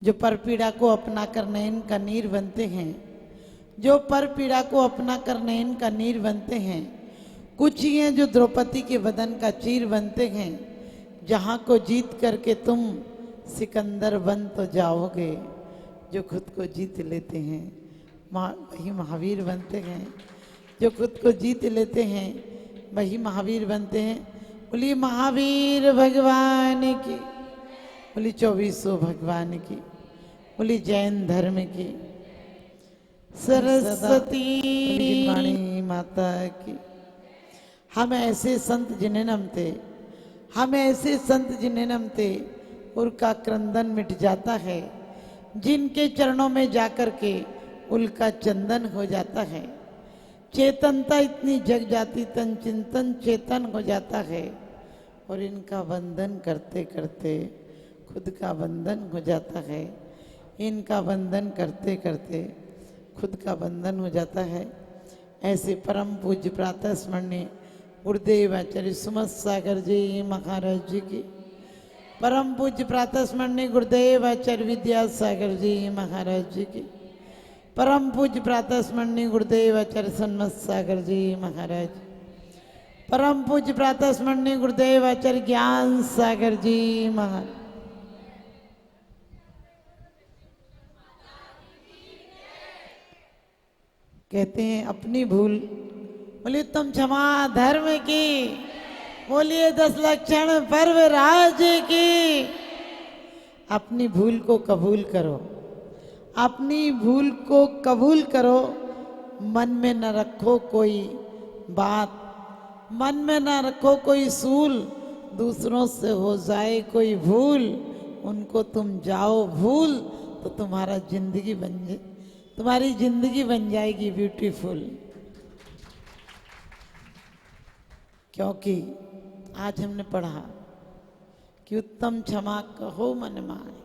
जो परपीड़ा को अपना कर नयन का नीर बनते हैं, जो परपीड़ा को अपना कर नयन का नीर बनते हैं। कुछ ही हैं जो द्रौपदी के बदन का चीर बनते हैं। जहाँ को जीत करके तुम सिकंदर बन तो जाओगे। जो खुद को जीत लेते हैं वही महावीर बनते हैं। जो खुद को जीत लेते हैं वही महावीर बनते हैं। बोलिए महावीर भगवान की, बोली 2400 भगवान की, बोली जैन धर्म की, सरस्वती वाणी माता की। हम ऐसे संत जिन्हें नमते, हम ऐसे संत जिन्हें नमते उनका क्रंदन मिट जाता है। जिनके चरणों में जाकर के उनका चंदन हो जाता है। चेतनता इतनी जग जाती तन चिंतन चेतन हो जाता है। और इनका वंदन करते करते खुद का बंधन हो जाता है। इनका वंदन करते करते खुद का बंधन हो जाता है। ऐसे परम पूज्य प्रातः स्मरणीय गुरुदेव आचार्य सुमत सागर जी महाराज जी की, परम पूज्य प्रातः स्मरणीय गुरुदेव आचार्य विद्यासागर जी महाराज जी की, परम पूज्य प्रातः स्मरणीय गुरुदेव आचार्य सन्मत सागर जी महाराज, परम पूज्य प्रातः स्मरणीय गुरुदेव आचार्य ज्ञान सागर जी महाराज। कहते हैं अपनी भूल, बोलिए तुम क्षमा धर्म की, बोलिए 10 लक्षण पर्व राज की। अपनी भूल को कबूल करो, अपनी भूल को कबूल करो। मन में न रखो कोई बात, मन में न रखो कोई सूल। दूसरों से हो जाए कोई भूल, उनको तुम जाओ भूल तो तुम्हारा जिंदगी बन जाए, तुम्हारी जिंदगी बन जाएगी ब्यूटीफुल। क्योंकि आज हमने पढ़ा कि उत्तम क्षमा कहो मन माने।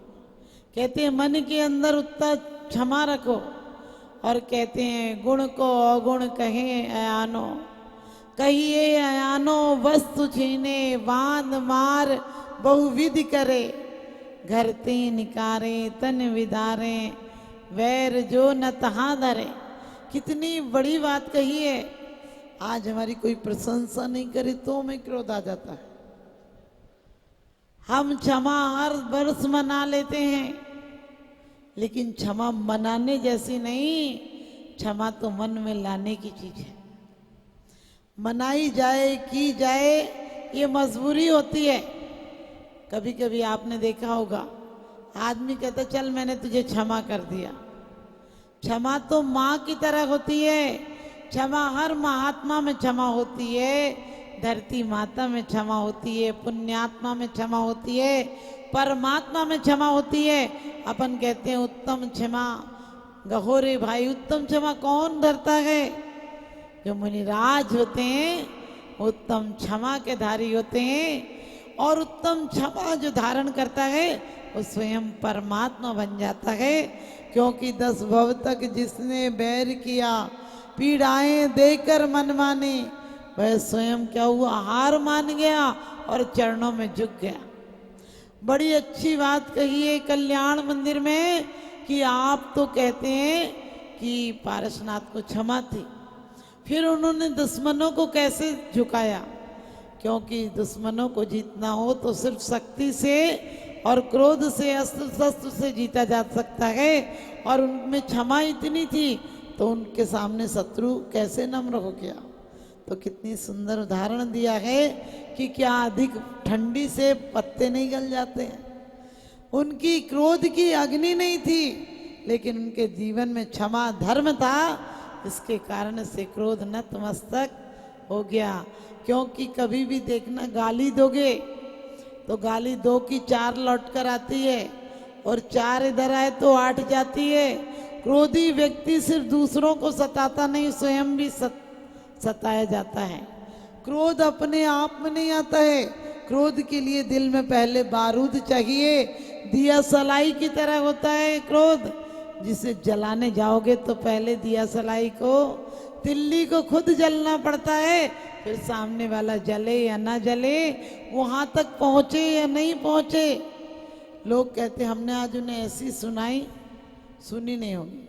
कहते हैं मन के अंदर उत्तम क्षमा रखो। और कहते हैं गुण को अवगुण कहे अयानो, कहिए अयानो वस्तु छीने बांध मार बहुविधि करे। घर ते निकारे तन विदारे वैर जो न तहाँ धरे। कितनी बड़ी बात कही है। आज हमारी कोई प्रशंसा नहीं करे तो हमें क्रोध आ जाता है। हम क्षमा हर वर्ष मना लेते हैं, लेकिन क्षमा मनाने जैसी नहीं, क्षमा तो मन में लाने की चीज है। मनाई जाए की जाए ये मजबूरी होती है। कभी कभी आपने देखा होगा आदमी कहता चल मैंने तुझे क्षमा कर दिया। क्षमा तो माँ की तरह होती है। क्षमा हर महात्मा में क्षमा होती है। धरती माता में क्षमा होती है, पुण्यात्मा में क्षमा होती है, परमात्मा में क्षमा होती है। अपन कहते हैं उत्तम क्षमा गहोरे भाई, उत्तम क्षमा कौन धरता है? जो मुनिराज होते हैं उत्तम क्षमा के धारी होते हैं। और उत्तम क्षमा जो धारण करता है वो स्वयं परमात्मा बन जाता है। क्योंकि 10 भव तक जिसने बैर किया पीड़ाएं देकर मन माने, वह स्वयं क्या हुआ? हार मान गया और चरणों में झुक गया। बड़ी अच्छी बात कही है कल्याण मंदिर में कि आप तो कहते हैं कि पारसनाथ को क्षमा थी, फिर उन्होंने दुश्मनों को कैसे झुकाया? क्योंकि दुश्मनों को जीतना हो तो सिर्फ शक्ति से और क्रोध से, अस्त्र शस्त्र से जीता जा सकता है। और उनमें क्षमा इतनी थी तो उनके सामने शत्रु कैसे नम्र हो गया? तो कितनी सुंदर उदाहरण दिया है कि क्या अधिक ठंडी से पत्ते नहीं गल जाते हैं। उनकी क्रोध की अग्नि नहीं थी, लेकिन उनके जीवन में क्षमा धर्म था। इसके कारण से क्रोध नतमस्तक हो गया। क्योंकि कभी भी देखना गाली दोगे तो गाली 2 की 4 लौट कर आती है, और 4 इधर आए तो 8 जाती है। क्रोधी व्यक्ति सिर्फ दूसरों को सताता नहीं, स्वयं भी सताया जाता है। क्रोध अपने आप में नहीं आता है। क्रोध के लिए दिल में पहले बारूद चाहिए। दिया सलाई की तरह होता है क्रोध, जिसे जलाने जाओगे तो पहले दिया सलाई को, तिल्ली को खुद जलना पड़ता है, फिर सामने वाला जले या ना जले, वहां तक पहुंचे या नहीं पहुंचे। लोग कहते हमने आज उन्हें ऐसी सुनाई, सुनी नहीं होगी।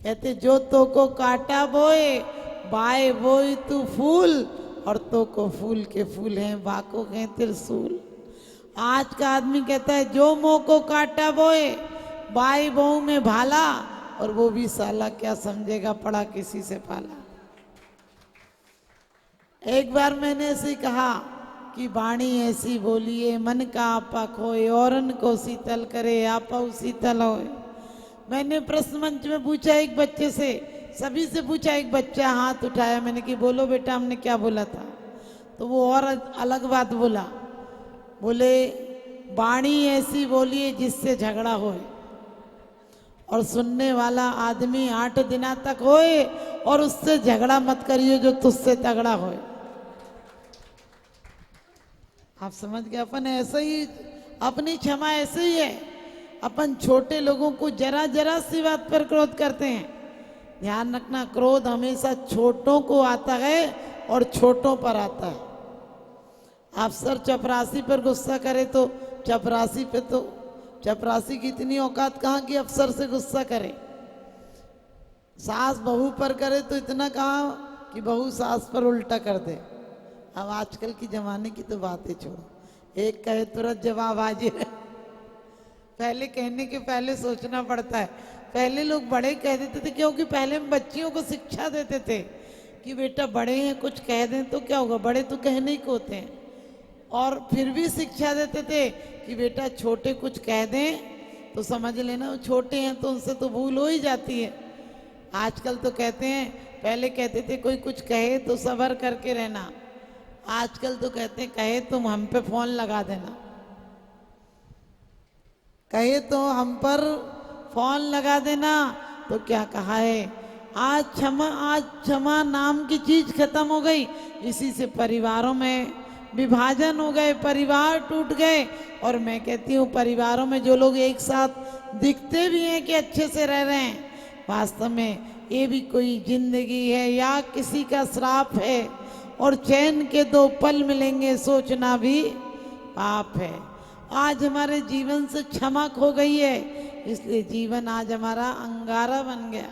कहते जो तो को काटा बोए बाए बोई तू फूल, और तो को फूल के फूल हैं बाको हैं त्रिशूल। आज का आदमी कहता है जो मोह को काटा बोए बाई बहू में भाला, और वो भी साला क्या समझेगा पड़ा किसी से पाला। एक बार मैंने ऐसे कहा कि वाणी ऐसी बोलिए मन का आपा खोए, औरन को शीतल करे आपा शीतल होए। मैंने प्रश्न मंच में पूछा एक बच्चे से, सभी से पूछा, एक बच्चा हाथ उठाया, मैंने कि बोलो बेटा हमने क्या बोला था। तो वो और अलग बात बोला, बोले वाणी ऐसी बोलिए जिससे झगड़ा होए, और सुनने वाला आदमी 8 दिना तक होए, और उससे झगड़ा मत करिए जो तुझसे तगड़ा होए। आप समझ गए, अपन ऐसे ही, अपनी क्षमा ऐसे ही है। अपन छोटे लोगों को जरा जरा सी बात पर क्रोध करते हैं। ध्यान रखना, क्रोध हमेशा छोटों को आता है और छोटों पर आता है। अफसर चपरासी पर गुस्सा करे तो चपरासी पे, तो चपरासी की इतनी औकात कहाँ कि अफसर से गुस्सा करे। सास बहू पर करे तो इतना कहाँ कि बहू सास पर उल्टा कर दे। अब आजकल की जमाने की तो बातें छोड़ो, एक कहे तुरंत जवाब हाजिर है। पहले कहने के पहले सोचना पड़ता है। पहले लोग बड़े कह देते थे, क्योंकि पहले हम बच्चियों को शिक्षा देते थे कि बेटा बड़े हैं कुछ कह दें तो क्या होगा, बड़े तो कहने ही को होते हैं। और फिर भी शिक्षा देते थे कि बेटा छोटे कुछ कह दें तो समझ लेना वो छोटे हैं, तो उनसे तो भूल हो ही जाती है। आजकल तो कहते हैं, पहले कहते थे कोई कुछ कहे तो सब्र करके रहना, आजकल तो कहते हैं कहे तुम हम पे फोन लगा देना, कहे तो हम पर फोन लगा देना। तो क्या कहा है, आज क्षमा नाम की चीज खत्म हो गई। इसी से परिवारों में विभाजन हो गए, परिवार टूट गए। और मैं कहती हूँ परिवारों में जो लोग एक साथ दिखते भी हैं कि अच्छे से रह रहे हैं, वास्तव में ये भी कोई जिंदगी है या किसी का श्राप है। और चैन के 2 पल मिलेंगे सोचना भी पाप है। आज हमारे जीवन से क्षमा खो गई है, इसलिए जीवन आज हमारा अंगारा बन गया।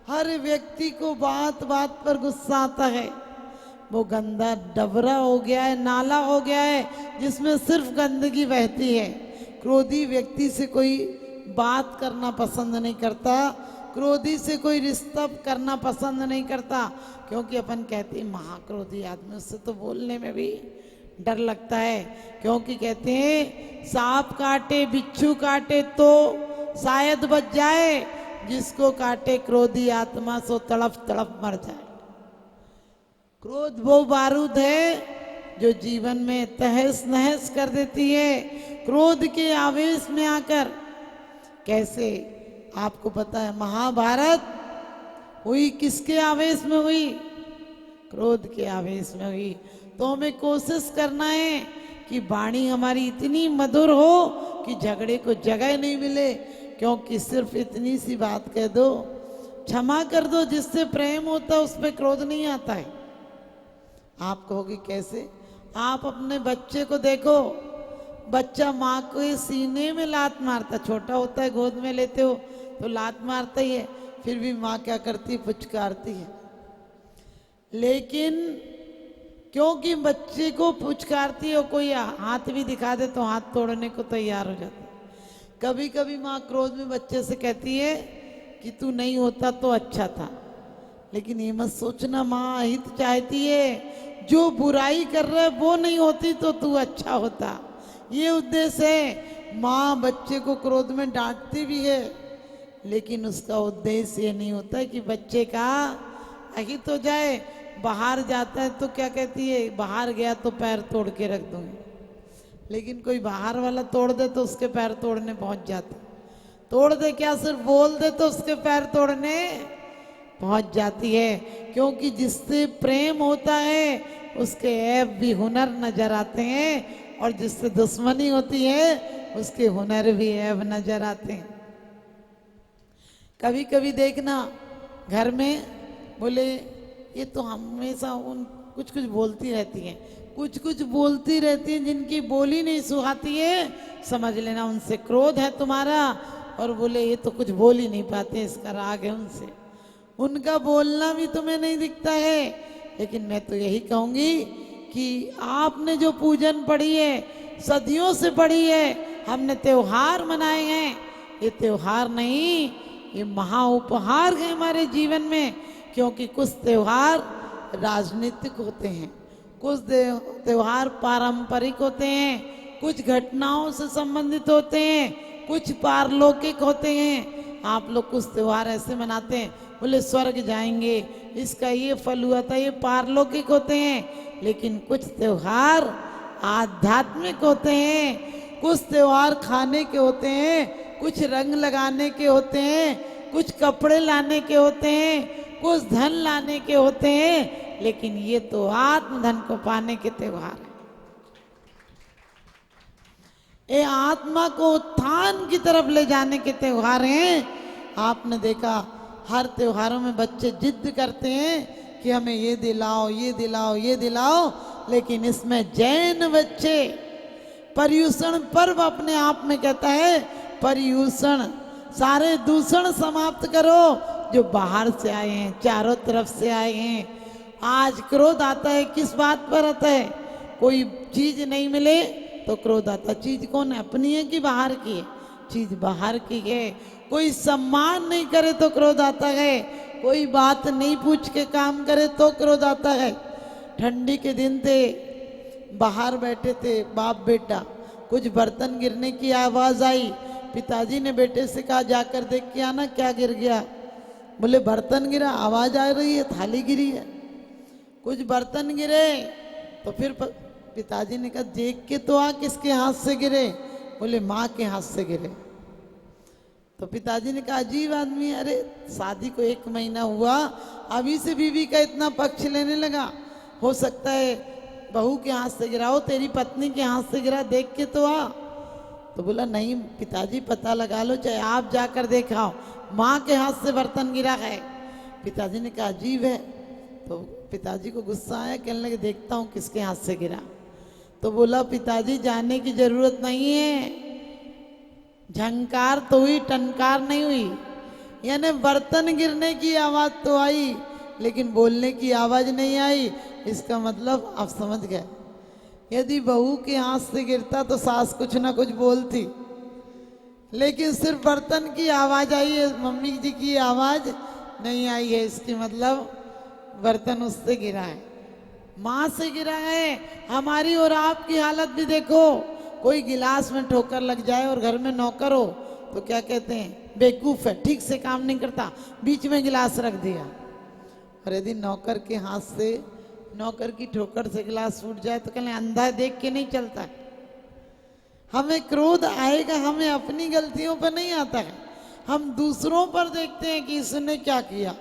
हर व्यक्ति को बात बात पर गुस्सा आता है। वो गंदा डबरा हो गया है, नाला हो गया है जिसमें सिर्फ गंदगी बहती है। क्रोधी व्यक्ति से कोई बात करना पसंद नहीं करता, क्रोधी से कोई रिश्ता करना पसंद नहीं करता, क्योंकि अपन कहते हैं महाक्रोधी आदमी, उससे तो बोलने में भी डर लगता है। क्योंकि कहते हैं सांप काटे बिच्छू काटे तो शायद बच जाए, जिसको काटे क्रोधी आत्मा सो तड़प तड़प मर जाए। क्रोध वो बारूद है जो जीवन में तहस नहस कर देती है। क्रोध के आवेश में आकर, कैसे आपको पता है महाभारत हुई किसके आवेश में हुई, क्रोध के आवेश में हुई। तो हमें कोशिश करना है कि वाणी हमारी इतनी मधुर हो कि झगड़े को जगह नहीं मिले। क्योंकि सिर्फ इतनी सी बात कह दो, क्षमा कर दो, जिससे प्रेम होता है उस पर क्रोध नहीं आता है। आप कहोगे कैसे, आप अपने बच्चे को देखो, बच्चा माँ को सीने में लात मारता, छोटा होता है गोद में लेते हो तो लात मारता ही है, फिर भी माँ क्या करती है, पुचकारती है। लेकिन क्योंकि बच्चे को पुचकारती है, कोई हाथ भी दिखा दे तो हाथ तोड़ने को तैयार हो जाता है। कभी कभी माँ क्रोध में बच्चे से कहती है कि तू नहीं होता तो अच्छा था। लेकिन ये मत सोचना माँ हित चाहती है, जो बुराई कर रहा है वो नहीं होती तो तू अच्छा होता, ये उद्देश्य है। माँ बच्चे को क्रोध में डांटती भी है, लेकिन उसका उद्देश्य ये नहीं होता कि बच्चे का अहित हो जाए। बाहर जाता है तो क्या कहती है, बाहर गया तो पैर तोड़ के रख दूंगी। लेकिन कोई बाहर वाला तोड़ दे तो उसके पैर तोड़ने पहुंच जाते, तोड़ दे क्या सिर्फ बोल दे तो उसके पैर तोड़ने पहुंच जाती है। क्योंकि जिससे प्रेम होता है उसके ऐब भी हुनर नजर आते हैं, और जिससे दुश्मनी होती है उसके हुनर भी ऐब नजर आते हैं। कभी कभी देखना घर में बोले ये तो हमेशा उन कुछ कुछ बोलती रहती हैं, कुछ कुछ बोलती रहती हैं, जिनकी बोली नहीं सुहाती है, समझ लेना उनसे क्रोध है तुम्हारा। और बोले ये तो कुछ बोल ही नहीं पाते, इसका राग है उनसे, उनका बोलना भी तुम्हें नहीं दिखता है। लेकिन मैं तो यही कहूँगी कि आपने जो पूजन पढ़ी है, सदियों से पढ़ी है, हमने त्योहार मनाए हैं, ये त्योहार नहीं, ये महा उपहार है हमारे जीवन में। क्योंकि कुछ त्योहार राजनीतिक होते हैं, कुछ त्योहार पारंपरिक होते हैं, कुछ घटनाओं से संबंधित होते हैं, कुछ पारलौकिक होते हैं। आप लोग कुछ त्योहार ऐसे मनाते हैं, बोले स्वर्ग जाएंगे, इसका ये फल हुआ था, ये पारलौकिक होते हैं। लेकिन कुछ त्योहार आध्यात्मिक होते हैं, कुछ त्योहार खाने के होते हैं, कुछ रंग लगाने के होते हैं, कुछ कपड़े लाने के होते हैं, कुछ धन लाने के होते हैं। लेकिन ये तो आत्मधन को पाने के त्योहार है, ये आत्मा को उत्थान की तरफ ले जाने के त्योहार हैं। आपने देखा हर त्योहारों में बच्चे जिद करते हैं कि हमें ये दिलाओ, ये दिलाओ, ये दिलाओ। लेकिन इसमें जैन बच्चे पर्युषण पर्व अपने आप में कहता है, पर्युषण सारे दूषण समाप्त करो जो बाहर से आए हैं, चारों तरफ से आए हैं। आज क्रोध आता है, किस बात पर आता है? कोई चीज नहीं मिले तो क्रोध आता। चीज कौन है, अपनी है कि बाहर की है? चीज बाहर की है। कोई सम्मान नहीं करे तो क्रोध आता है, कोई बात नहीं पूछ के काम करे तो क्रोध आता है। ठंडी के दिन थे, बाहर बैठे थे बाप बेटा, कुछ बर्तन गिरने की आवाज आई। पिताजी ने बेटे से कहा जाकर देख के आना क्या गिर गया। बोले बर्तन गिरा, आवाज आ रही है, थाली गिरी है। कुछ बर्तन गिरे तो फिर पिताजी ने कहा देख के तो आ, किसके हाथ से गिरे? बोले माँ के हाथ से गिरे। तो पिताजी ने कहा अजीब आदमी, अरे शादी को 1 महीना हुआ, अभी से बीवी का इतना पक्ष लेने लगा। हो सकता है बहू के हाथ से गिरा हो, तेरी पत्नी के हाथ से गिरा, देख के तो आ। तो बोला नहीं पिताजी पता लगा लो, चाहे आप जाकर देखाओ, माँ के हाथ से बर्तन गिरा है। पिताजी ने कहा अजीब है। तो पिताजी को गुस्सा आया, कहने लगे देखता हूँ किसके हाथ से गिरा। तो बोला पिताजी जाने की जरूरत नहीं है, झंकार तो हुई, टनकार नहीं हुई। यानी बर्तन गिरने की आवाज तो आई, लेकिन बोलने की आवाज नहीं आई। इसका मतलब आप समझ गए, यदि बहू के हाथ से गिरता तो सास कुछ ना कुछ बोलती, लेकिन सिर्फ बर्तन की आवाज आई है, मम्मी जी की आवाज नहीं आई है। इसकी मतलब बर्तन उससे गिरा है, माँ से गिरा है। हमारी और आपकी हालत भी देखो, कोई गिलास में ठोकर लग जाए और घर में नौकर हो तो क्या कहते हैं, बेवकूफ है, ठीक से काम नहीं करता, बीच में गिलास रख दिया। और यदि नौकर के हाथ से, नौकर की ठोकर से गिलास फूट जाए तो कहते अंधा देख के नहीं चलता है। हमें क्रोध आएगा, हमें अपनी गलतियों पर नहीं आता है, हम दूसरों पर देखते हैं कि इसने क्या किया।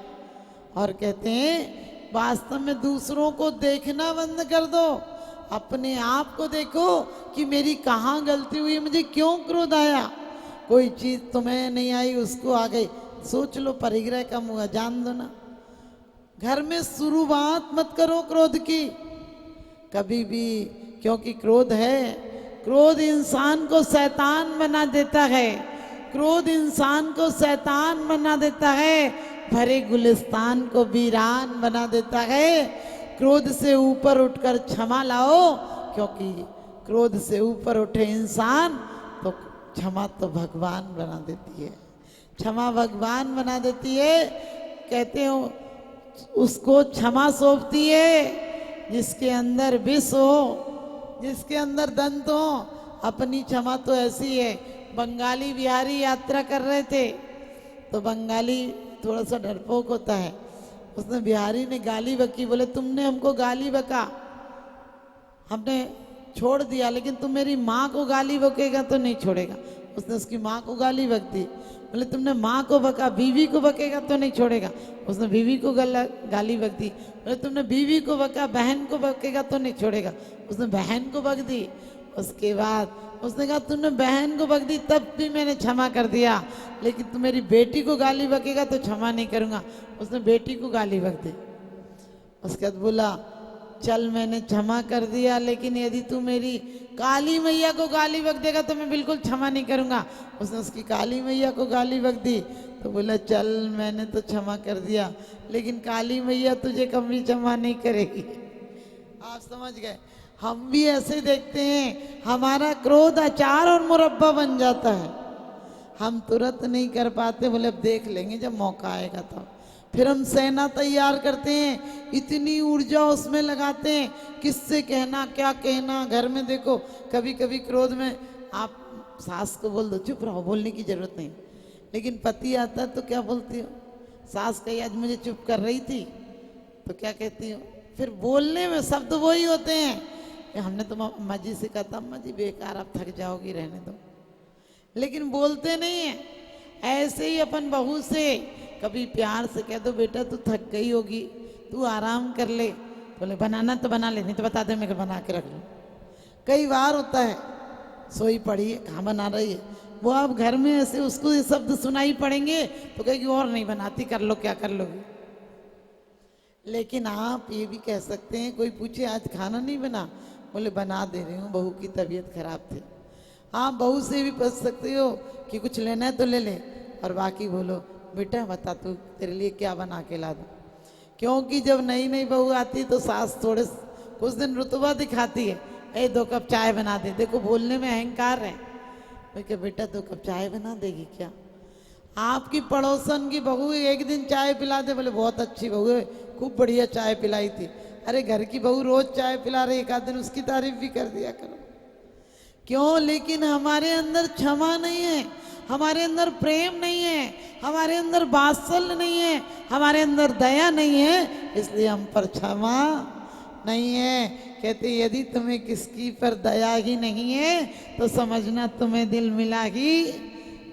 और कहते हैं वास्तव में दूसरों को देखना बंद कर दो, अपने आप को देखो कि मेरी कहाँ गलती हुई, मुझे क्यों क्रोध आया। कोई चीज तुम्हें नहीं आई, उसको आ गई, सोच लो परिग्रह कम हुआ, जान दो ना। घर में शुरुआत मत करो क्रोध की कभी भी, क्योंकि क्रोध है, क्रोध इंसान को शैतान बना देता है, क्रोध इंसान को शैतान बना देता है, भरे गुलिस्तान को वीरान बना देता है। क्रोध से ऊपर उठकर क्षमा लाओ, क्योंकि क्रोध से ऊपर उठे इंसान तो क्षमा तो भगवान बना देती है, क्षमा भगवान बना देती है। कहते हो उसको क्षमा सौंपती है जिसके अंदर विष हो, जिसके अंदर दंत हो। अपनी क्षमा तो ऐसी है, बंगाली बिहारी यात्रा कर रहे थे तो बंगाली थोड़ा सा डरपोक होता है, उसने बिहारी ने गाली बकी, बोले तुमने हमको गाली बका, हमने छोड़ दिया, लेकिन तुम मेरी माँ को गाली बकेगा तो नहीं छोड़ेगा। उसने उसकी माँ को गाली बक दी, बोले तुमने माँ को बका, बीवी को बकेगा तो नहीं छोड़ेगा। उसने बीवी को गाली बक दी, बोले तुमने बीवी को बका, बहन को बकेगा तो नहीं छोड़ेगा। उसने बहन को बक दी। उसके बाद उसने कहा तुमने बहन को बक दी तब भी मैंने क्षमा कर दिया, लेकिन तुम मेरी बेटी को गाली बकेगा तो क्षमा नहीं करूँगा। उसने बेटी को गाली बक दी। उसके बाद बोला चल मैंने क्षमा कर दिया, लेकिन यदि तू मेरी काली मैया को गाली बक देगा तो मैं बिल्कुल क्षमा नहीं करूँगा। उसने उसकी काली मैया को गाली बक दी तो बोला चल मैंने तो क्षमा कर दिया, लेकिन काली मैया तुझे कभी क्षमा नहीं करेगी। आप समझ गए। हम भी ऐसे देखते हैं, हमारा क्रोध अचार और मुरब्बा बन जाता है, हम तुरंत नहीं कर पाते, बोले अब देख लेंगे जब मौका आएगा तो। फिर हम सेना तैयार करते हैं, इतनी ऊर्जा उसमें लगाते हैं, किससे कहना क्या कहना। घर में देखो कभी कभी क्रोध में आप सास को बोल दो चुप रहो, बोलने की जरूरत नहीं, लेकिन पति आता है तो क्या बोलती हो? सास कही आज मुझे चुप कर रही थी तो क्या कहती हो? फिर बोलने में शब्द वही होते हैं। हमने तो अम्मा जी से कहा था अम्मा जी बेकार आप थक जाओगी रहने दो, लेकिन बोलते नहीं है। ऐसे ही अपन बहू से कभी प्यार से कह दो बेटा तू थक गई होगी, तू आराम कर ले, बोले बनाना तो बना ले, नहीं तो बता दे मैं बना के रख लूँ। कई बार होता है सोई पड़ी है कहाँ बना रही है, वो आप घर में ऐसे उसको ये शब्द सुनाई पड़ेंगे तो कहेगी और नहीं बनाती, कर लो क्या कर लोगी। लेकिन आप ये भी कह सकते हैं, कोई पूछे आज खाना नहीं बना, बोले बना दे रही हूँ बहू की तबीयत खराब थी। आप बहू से भी पूछ सकते हो कि कुछ लेना है तो ले ले, और बाकी बोलो बेटा बता तू तेरे लिए क्या बना के ला दूं। क्योंकि जब नई नई बहू आती तो सास थोड़े कुछ दिन रुतबा दिखाती है, ए 2 कप चाय बना दे, देखो बोलने में अहंकार है। मैं क्या बेटा 2 कप चाय बना देगी क्या? आपकी पड़ोसन की बहू एक दिन चाय पिला दे, बोले बहुत अच्छी बहू है, खूब बढ़िया चाय पिलाई थी। अरे घर की बहू रोज चाय पिला रही, एक आध दिन उसकी तारीफ भी कर दिया करो। क्यों? लेकिन हमारे अंदर क्षमा नहीं है, हमारे अंदर प्रेम नहीं है, हमारे अंदर वात्सल्य नहीं है, हमारे अंदर दया नहीं है, इसलिए हम पर क्षमा नहीं है। कहते यदि तुम्हें किसकी पर दया ही नहीं है तो समझना तुम्हें दिल मिला ही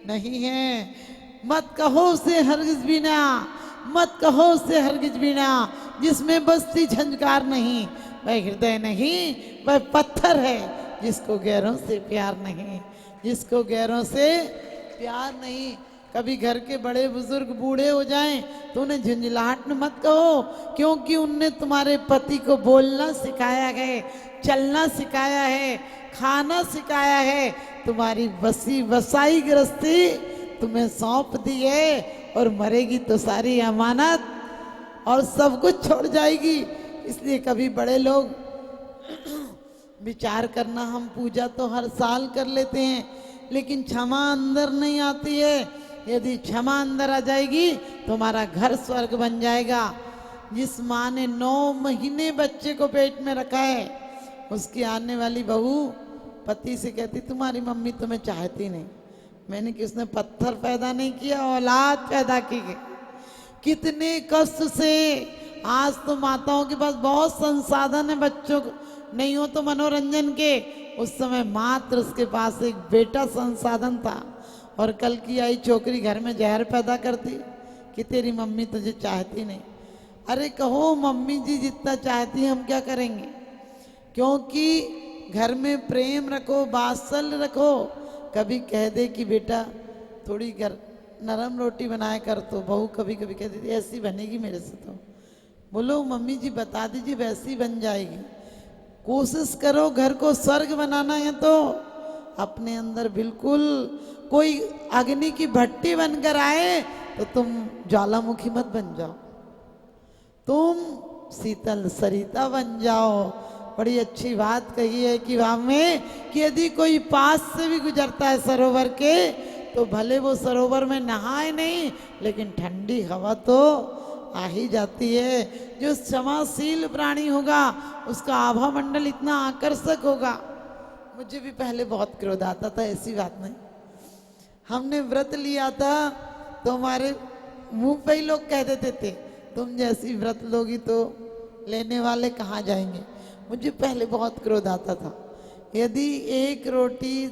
नहीं है। मत कहो से हरगिज भी ना, मत कहो से हरगिज भी ना, जिसमें बसती झंझकार नहीं वह हृदय नहीं वह पत्थर है, जिसको गैरों से प्यार नहीं, जिसको गैरों से प्यार नहीं। कभी घर के बड़े बुजुर्ग बूढ़े हो जाएं तो उन्हें झुंझलाहट में मत कहो, क्योंकि उनने तुम्हारे पति को बोलना सिखाया है, चलना सिखाया है, खाना सिखाया है, तुम्हारी बसी वसाई गृहस्थी तुम्हें सौंप दी है, और मरेगी तो सारी अमानत और सब कुछ छोड़ जाएगी। इसलिए कभी बड़े लोग विचार करना, हम पूजा तो हर साल कर लेते हैं लेकिन क्षमा अंदर नहीं आती है। यदि क्षमा अंदर आ जाएगी तो हमारा घर स्वर्ग बन जाएगा। जिस माँ ने 9 महीने बच्चे को पेट में रखा है, उसकी आने वाली बहू पति से कहती तुम्हारी मम्मी तुम्हें चाहती नहीं। मैंने कि उसने पत्थर पैदा नहीं किया, औलाद पैदा की है। कितने कष्ट से। आज तो माताओं के पास बहुत संसाधन है बच्चों को नहीं हो तो मनोरंजन के, उस समय मात्र उसके पास एक बेटा संसाधन था, और कल की आई छोकरी घर में जहर पैदा करती कि तेरी मम्मी तुझे चाहती नहीं। अरे कहो मम्मी जी जितना चाहती हम क्या करेंगे? क्योंकि घर में प्रेम रखो, वात्सल्य रखो। कभी कह दे कि बेटा थोड़ी नरम रोटी बनाया कर, तो बहू कभी कभी कह देती ऐसी बनेगी मेरे से, तो बोलो मम्मी जी बता दीजिए वैसी बन जाएगी। कोशिश करो घर को स्वर्ग बनाना है तो अपने अंदर बिल्कुल कोई अग्नि की भट्टी बनकर आए तो तुम ज्वालामुखी मत बन जाओ, तुम शीतल सरिता बन जाओ। बड़ी अच्छी बात कही है कि वहां में कि यदि कोई पास से भी गुजरता है सरोवर के तो भले वो सरोवर में नहाए नहीं, लेकिन ठंडी हवा तो आ ही जाती है। जो क्षमाशील प्राणी होगा उसका आभा मंडल इतना आकर्षक होगा। मुझे भी पहले बहुत क्रोध आता था, ऐसी बात नहीं। हमने व्रत लिया था तो हमारे मुंह पे ही लोग कह देते थे तुम जैसी व्रत लोगी तो लेने वाले कहाँ जाएंगे। मुझे पहले बहुत क्रोध आता था। यदि एक रोटी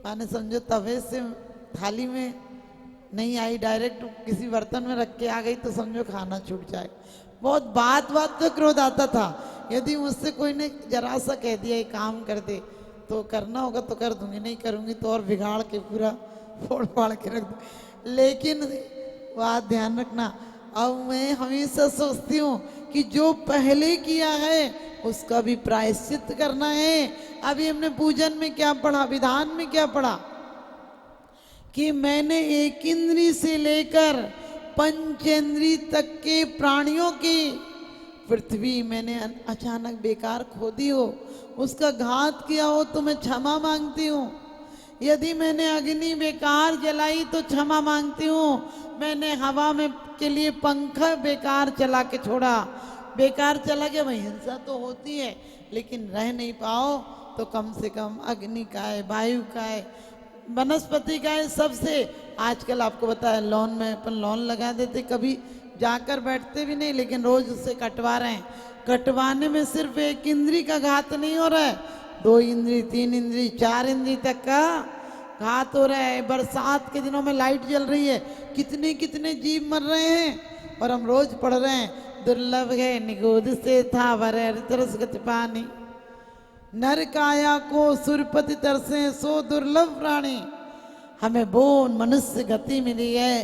माने समझो तवे से थाली में नहीं आई, डायरेक्ट किसी बर्तन में रख के आ गई तो समझो खाना छूट जाए। बहुत बात बात पे क्रोध आता था। यदि मुझसे कोई ने जरा सा कह दिया ये काम कर दे तो करना होगा तो कर दूंगी, नहीं करूंगी तो और बिगाड़ के पूरा फोड़ फाड़ के रख दूँ। लेकिन बात ध्यान रखना, अब मैं हमेशा सोचती हूँ कि जो पहले किया है उसका भी प्रायश्चित करना है। अभी हमने पूजन में क्या पढ़ा, विधान में क्या पढ़ा कि मैंने एक इंद्री से लेकर पंचेंद्री तक के प्राणियों की पृथ्वी मैंने अचानक बेकार खो दी हो, उसका घात किया हो तो मैं क्षमा मांगती हूँ। यदि मैंने अग्नि बेकार जलाई तो क्षमा मांगती हूँ। मैंने हवा में के लिए पंखा बेकार चला के छोड़ा, बेकार चला गया, वही हिंसा तो होती है, लेकिन रह नहीं पाओ तो कम से कम अग्नि का है, वायु का है, वनस्पति का है, सबसे। आजकल आपको बताया लॉन में अपन लॉन लगा देते, कभी जाकर बैठते भी नहीं, लेकिन रोज उससे कटवा रहे हैं। कटवाने में सिर्फ एक इंद्री का घात नहीं हो रहा है, 2 इंद्री, 3 इंद्री, 4 इंद्री तक का घात हो रहा है। बरसात के दिनों में लाइट जल रही है, कितने कितने जीव मर रहे हैं, और हम रोज पढ़ रहे हैं दुर्लभ है निगोद से था वर तरस गति पानी, नर काया को सुरपति तरसे सो दुर्लभ प्राणी। हमें वो मनुष्य गति मिली है,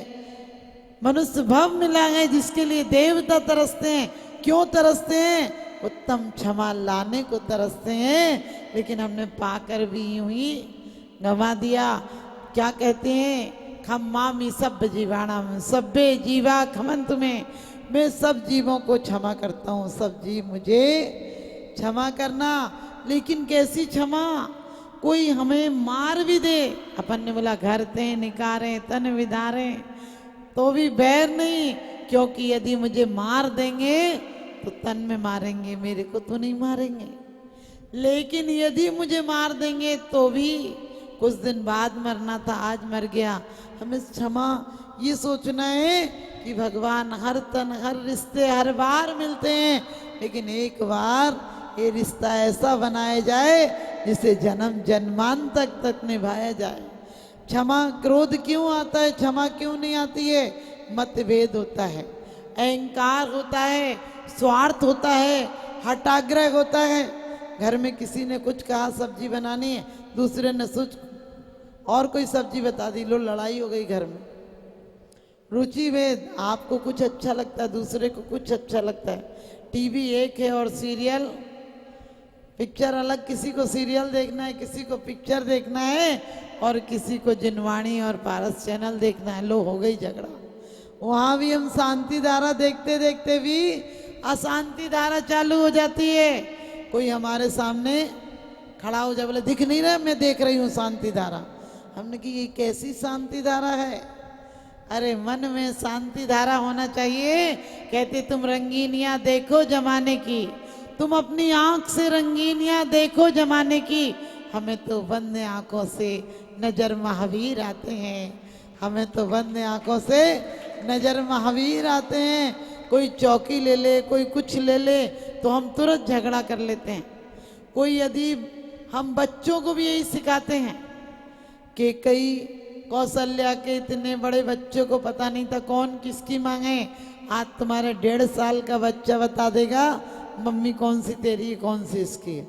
मनुष्य भव मिला है, जिसके लिए देवता तरसते हैं। क्यों तरसते हैं? उत्तम क्षमा लाने को तरसते हैं, लेकिन हमने पाकर भी यूं ही गंवा दिया। क्या कहते हैं, खम्मामी सब जीवाणाम सभ्य जीवा खमन तुम्हें, मैं सब जीवों को क्षमा करता हूँ, सब जीव मुझे क्षमा करना। लेकिन कैसी क्षमा? कोई हमें मार भी दे, अपन ने बोला घर ते निकारे तन विदारे, तो भी बैर नहीं, क्योंकि यदि मुझे मार देंगे तो तन में मारेंगे, मेरे को तो नहीं मारेंगे। लेकिन यदि मुझे मार देंगे तो भी कुछ दिन बाद मरना था, आज मर गया। हमें क्षमा ये सोचना है कि भगवान हर तन हर रिश्ते हर बार मिलते हैं, लेकिन एक बार ये रिश्ता ऐसा बनाया जाए जिसे जन्म जन्मांतर तक निभाया जाए। क्षमा, क्रोध क्यों आता है, क्षमा क्यों नहीं आती है? मतभेद होता है, अहंकार होता है, स्वार्थ होता है, हठाग्रह होता है। घर में किसी ने कुछ कहा सब्जी बनानी है, दूसरे ने सोच और कोई सब्जी बता दी, लो लड़ाई हो गई घर में। रुचि भेद, आपको कुछ अच्छा लगता है, दूसरे को कुछ अच्छा लगता है। टीवी एक है और सीरियल पिक्चर अलग, किसी को सीरियल देखना है, किसी को पिक्चर देखना है, और किसी को जिनवाणी और पारस चैनल देखना है। लो हो गई झगड़ा। वहाँ भी हम शांति धारा देखते देखते भी अशांति धारा चालू हो जाती है। कोई हमारे सामने खड़ा हो जाए, बोले दिख नहीं रहा, मैं देख रही हूँ शांति धारा। हमने कि ये कैसी शांति धारा है? अरे मन में शांति धारा होना चाहिए। कहते तुम रंगीनियां देखो जमाने की, तुम अपनी आंख से रंगीनियां देखो जमाने की। हमें तो बंद आंखों से नजर महावीर आते हैं, हमें तो बंद आंखों से नजर महावीर आते हैं। कोई चौकी ले ले, कोई कुछ ले ले, तो हम तुरंत झगड़ा कर लेते हैं। कोई यदि हम बच्चों को भी यही सिखाते हैं कि कई कौशल्या के इतने बड़े बच्चों को पता नहीं था कौन किसकी मांगे। आज तुम्हारे 1.5 साल का बच्चा बता देगा मम्मी कौन सी तेरी है, कौन सी इसकी है,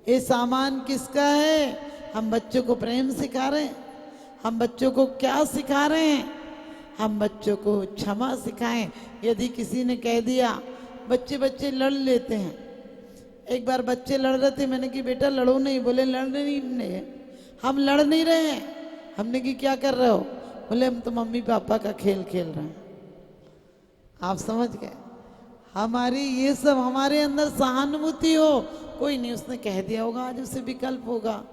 ये सामान किसका है। हम बच्चों को प्रेम सिखा रहे हैं, हम बच्चों को क्या सिखा रहे हैं? हम बच्चों को क्षमा सिखाएं। यदि किसी ने कह दिया, बच्चे लड़ लेते हैं। एक बार बच्चे लड़ रहे थे, मैंने कि बेटा लड़ो नहीं, बोले लड़ नहीं है, हम लड़ नहीं रहे हैं। हमने कि क्या कर रहे हो? बोले हम तो मम्मी पापा का खेल खेल रहे हैं। आप समझ गए? हमारी ये सब हमारे अंदर सहानुभूति हो। कोई नहीं, उसने कह दिया होगा, आज उसे विकल्प होगा,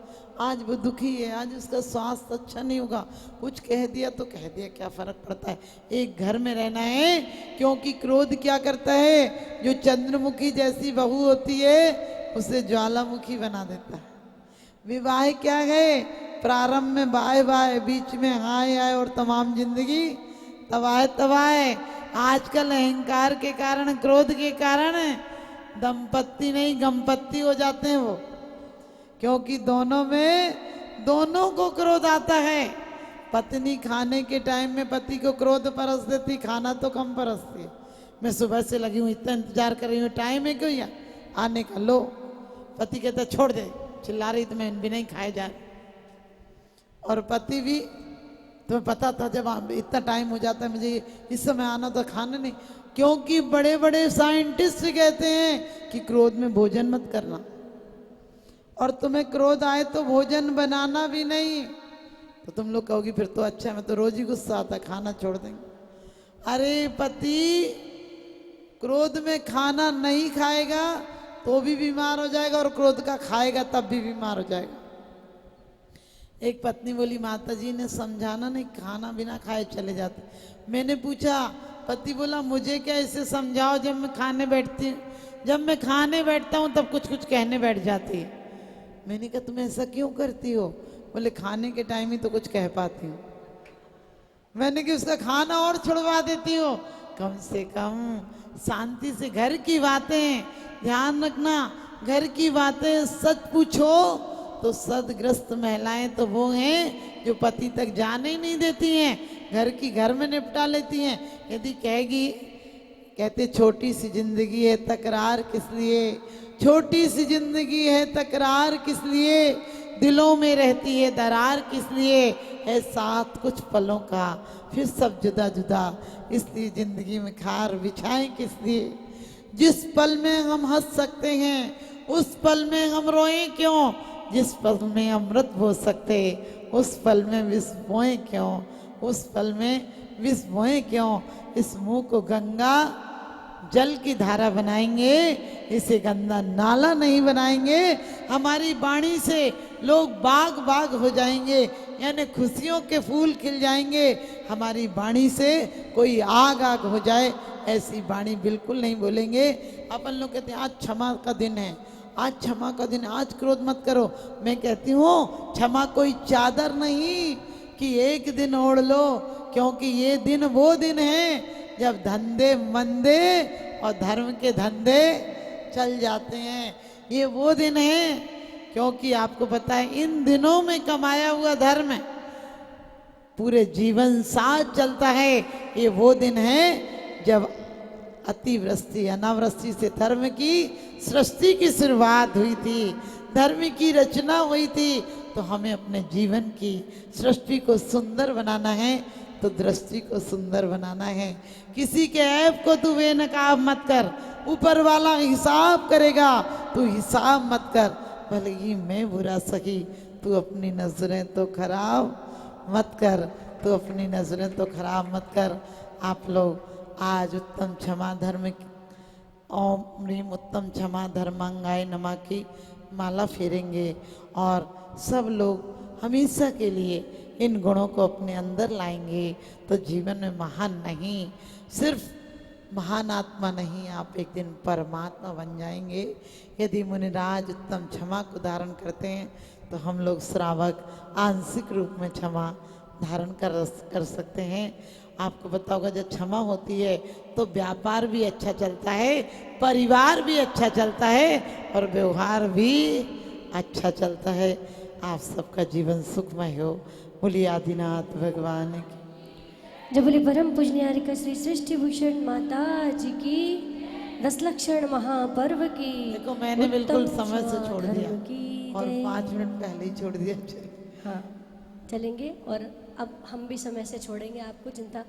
आज वो दुखी है, आज उसका स्वास्थ्य अच्छा नहीं होगा, कुछ कह दिया तो कह दिया, क्या फर्क पड़ता है। एक घर में रहना है, क्योंकि क्रोध क्या करता है, जो चंद्रमुखी जैसी बहू होती है उसे ज्वालामुखी बना देता है। विवाह क्या है, प्रारंभ में बाय बाय, बीच में हाय हाय, और तमाम जिंदगी तबाह तबाह। आजकल अहंकार के कारण, क्रोध के कारण दंपत्ति नहीं गंपत्ति हो जाते हैं वो, क्योंकि दोनों को क्रोध आता है। पत्नी खाने के टाइम में पति को क्रोध परस देती, खाना तो कम परसती है। मैं सुबह से लगी हूँ, इतना इंतजार कर रही हूँ, टाइम है क्यों या आने का, लो। पति कहता छोड़ दे, चिल्ला रही तो मैं भी नहीं खाए जा रही। और पति भी, तुम्हें पता था जब इतना टाइम हो जाता है मुझे इस समय आना, तो खाना नहीं, क्योंकि बड़े बड़े साइंटिस्ट कहते हैं कि क्रोध में भोजन मत करना, और तुम्हें क्रोध आए तो भोजन बनाना भी नहीं। तो तुम लोग कहोगी फिर तो अच्छा, मैं तो रोज ही गुस्सा आता, खाना छोड़ देंगे। अरे पति क्रोध में खाना नहीं खाएगा तो भी बीमार हो जाएगा, और क्रोध का खाएगा तब भी बीमार हो जाएगा। एक पत्नी बोली माता जी ने समझाना नहीं, खाना बिना खाए चले जाते। मैंने पूछा, पति बोला मुझे क्या इसे समझाओ, जब मैं खाने बैठती हूँ, जब मैं खाने बैठता हूँ तब कुछ कुछ कहने बैठ जाती है। मैंने कहा तुम ऐसा क्यों करती हो? बोले खाने के टाइम ही तो कुछ कह पाती हूँ। मैंने कि उसका खाना और छुड़वा देती हो, कम से कम शांति से घर की बातें ध्यान रखना। घर की बातें सच पूछो तो सदग्रस्त महिलाएं तो वो हैं जो पति तक जाने ही नहीं देती हैं, घर की घर में निपटा लेती हैं। यदि कहेगी, कहते छोटी सी जिंदगी है तकरार किस लिए, छोटी सी जिंदगी है तकरार किस लिए, दिलों में रहती है दरार किस लिए, है साथ कुछ पलों का फिर सब जुदा जुदा, इसलिए जिंदगी में खार बिछाएं किस लिए। जिस पल में हम हंस सकते हैं उस पल में हम रोएं क्यों, जिस पल में अमृत हो सकते उस पल में विष बोएं क्यों, उस पल में विष बोएं क्यों। इस मुंह को गंगा जल की धारा बनाएंगे, इसे गंदा नाला नहीं बनाएंगे। हमारी वाणी से लोग बाग बाग हो जाएंगे, यानी खुशियों के फूल खिल जाएंगे। हमारी वाणी से कोई आग आग हो जाए ऐसी वाणी बिल्कुल नहीं बोलेंगे। अपन लोग कहते हैं आज क्षमा का दिन है, आज क्षमा का दिन, आज क्रोध मत करो। मैं कहती हूँ क्षमा कोई चादर नहीं कि एक दिन ओढ़ लो, क्योंकि ये दिन वो दिन है जब धंधे मंदे और धर्म के धंधे चल जाते हैं। ये वो दिन है, क्योंकि आपको पता है इन दिनों में कमाया हुआ धर्म पूरे जीवन साथ चलता है। ये वो दिन है जब अतिवृष्टि अनावृष्टि से धर्म की सृष्टि की शुरुआत हुई थी, धर्म की रचना हुई थी। तो हमें अपने जीवन की सृष्टि को सुंदर बनाना है, तो दृष्टि को सुंदर बनाना है। किसी के ऐप को तू बेनकाब मत कर, ऊपर वाला हिसाब करेगा, तू हिसाब मत कर। भले ही मैं बुरा सही, तू अपनी नजरें तो खराब मत कर, तू अपनी नजरें तो खराब मत कर। आप लोग आज उत्तम क्षमा धर्म ओम ह्रीम उत्तम क्षमा धर्मांगाय नमः की माला फेरेंगे, और सब लोग हमेशा के लिए इन गुणों को अपने अंदर लाएंगे तो जीवन में महान नहीं, सिर्फ महान आत्मा नहीं, आप एक दिन परमात्मा बन जाएंगे। यदि मुनिराज उत्तम क्षमा को धारण करते हैं तो हम लोग श्रावक आंशिक रूप में क्षमा धारण कर सकते हैं। आपको पता होगा जब क्षमा होती है तो व्यापार भी अच्छा चलता है, परिवार भी अच्छा चलता है, और व्यवहार भी अच्छा चलता है। आप सबका जीवन सुखमय हो। बोलिए आदिनाथ भगवान की। जब बोले परम पूजनीय हरिका श्री सृष्टि भूषण माता जी की 10 लक्षण महापर्व की। देखो मैंने बिल्कुल समय से छोड़ दिया और जय। 5 मिनट पहले ही छोड़ दिया। हाँ चलेंगे, और अब हम भी समय से छोड़ेंगे, आपको चिंता